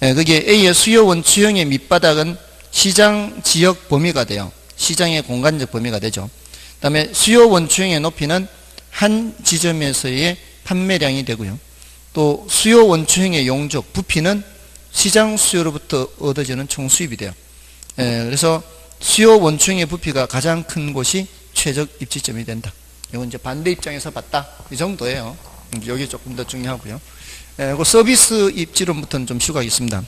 그게 A의 수요 원추형의 밑바닥은 시장 지역 범위가 돼요. 시장의 공간적 범위가 되죠. 그 다음에 수요 원추형의 높이는 한 지점에서의 판매량이 되고요. 또 수요 원추형의 용적, 부피는 시장 수요로부터 얻어지는 총 수입이 돼요. 그래서 수요 원추형의 부피가 가장 큰 곳이 최적 입지점이 된다. 이건 이제 반대 입장에서 봤다. 이 정도예요. 여기 조금 더 중요하고요. 그 서비스 입지론부터는 좀 휴가 있습니다.